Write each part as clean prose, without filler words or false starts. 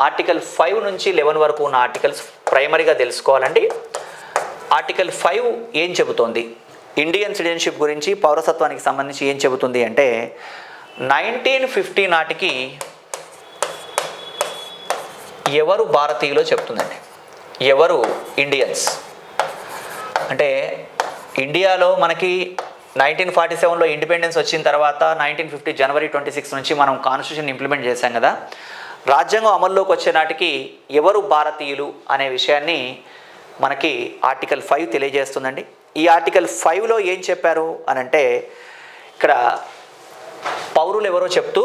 Article 5 నుంచి 11 వరకు ఉన్న ఆర్టికల్స్ ప్రైమరీగా తెలుసుకోవాలండి. ఆర్టికల్ 5 ఏం చెబుతోంది, ఇండియన్ సిటిజన్షిప్ గురించి, పౌరసత్వానికి సంబంధించి ఏం చెబుతుంది అంటే 1950 నాటికి ఎవరు భారతీయులో చెప్తుందండి. ఎవరు ఇండియన్స్ అంటే ఇండియాలో మనకి 1947లో ఇండిపెండెన్స్ వచ్చిన తర్వాత 1950 జనవరి 26 నుంచి మనం కాన్స్టిట్యూషన్ ఇంప్లిమెంట్ చేశాం కదా. రాజ్యాంగం అమల్లోకి వచ్చే నాటికి ఎవరు భారతీయులు అనే విషయాన్ని మనకి ఆర్టికల్ 5 తెలియజేస్తుందండి. ఈ ఆర్టికల్ 5లో ఏం చెప్పారు అని అంటే ఇక్కడ పౌరులు ఎవరో చెప్తూ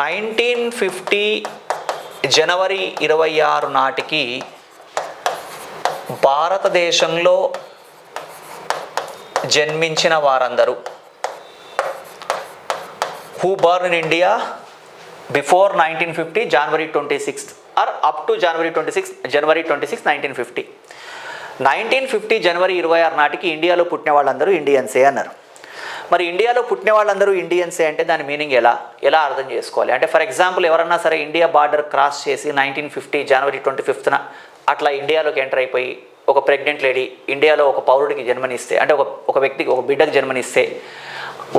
1950 జనవరి 26 నాటికి భారతదేశంలో జన్మించిన వారందరూ who born in India before 1950 January 26 are up to January 26 1950. 1950 జనవరి 26 నాటికి ఇండియాలో పుట్టిన వాళ్ళందరూ ఇండియన్సే అన్నారు. మరి ఇండియాలో పుట్టిన వాళ్ళందరూ ఇండియన్సే అంటే దాని మీనింగ్ ఎలా అర్థం చేసుకోవాలి అంటే, ఫర్ ఎగ్జాంపుల్ ఎవరన్నా సరే ఇండియా బార్డర్ క్రాస్ చేసి 1950 జనవరి 25న అట్లా ఇండియాలోకి ఎంటర్ అయిపోయి ఒక ప్రెగ్నెంట్ లేడీ ఇండియాలో ఒక పౌరుడికి జన్మనిస్తే అంటే ఒక వ్యక్తికి ఒక బిడ్డకు జన్మనిస్తే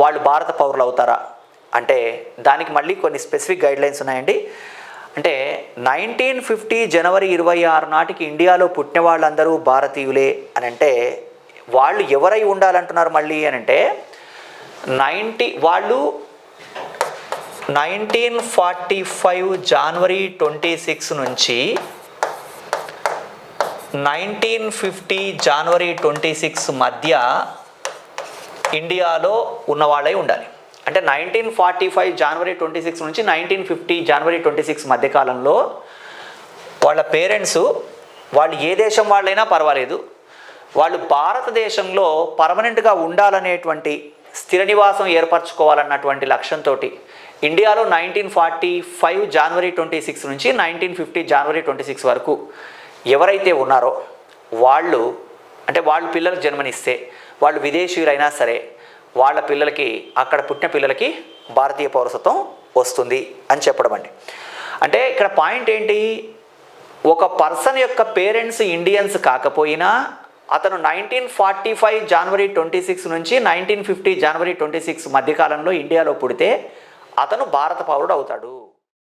వాళ్ళు భారత పౌరులు అవుతారా అంటే దానికి మళ్ళీ కొన్ని స్పెసిఫిక్ గైడ్లైన్స్ ఉన్నాయండి. అంటే 1950 జనవరి 26 నాటికి ఇండియాలో పుట్టిన వాళ్ళందరూ భారతీయులే అని అంటే వాళ్ళు ఎవరై ఉండాలంటున్నారు మళ్ళీ అని అంటే వాళ్ళు 1945 జనవరి 26 నుంచి 1950 జనవరి 26 మధ్య ఇండియాలో ఉన్నవాళ్ళై ఉండాలి. అంటే 1945 జనవరి 26 నుంచి 1950 జనవరి 26 మధ్యకాలంలో వాళ్ళ పేరెంట్స్ వాళ్ళు ఏ దేశం వాళ్ళైనా పర్వాలేదు, వాళ్ళు భారతదేశంలో పర్మనెంట్గా ఉండాలనేటువంటి స్థిర నివాసం ఏర్పరచుకోవాలన్నటువంటి లక్ష్యంతో ఇండియాలో 1945 జనవరి 26 నుంచి 1950 జనవరి 26 వరకు ఎవరైతే ఉన్నారో వాళ్ళు పిల్లలకు జన్మనిస్తే వాళ్ళు విదేశీయులైనా సరే వాళ్ళ పిల్లలకి అక్కడ పుట్టిన పిల్లలకి భారతీయ పౌరసత్వం వస్తుంది అని చెప్పడం అండి. అంటే ఇక్కడ పాయింట్ ఏంటి, ఒక పర్సన్ యొక్క పేరెంట్స్ ఇండియన్స్ కాకపోయినా అతను 1945 జనవరి 26 నుంచి 1950 జనవరి 26 మధ్యకాలంలో ఇండియాలో పుడితే అతను భారత పౌరుడు అవుతాడు.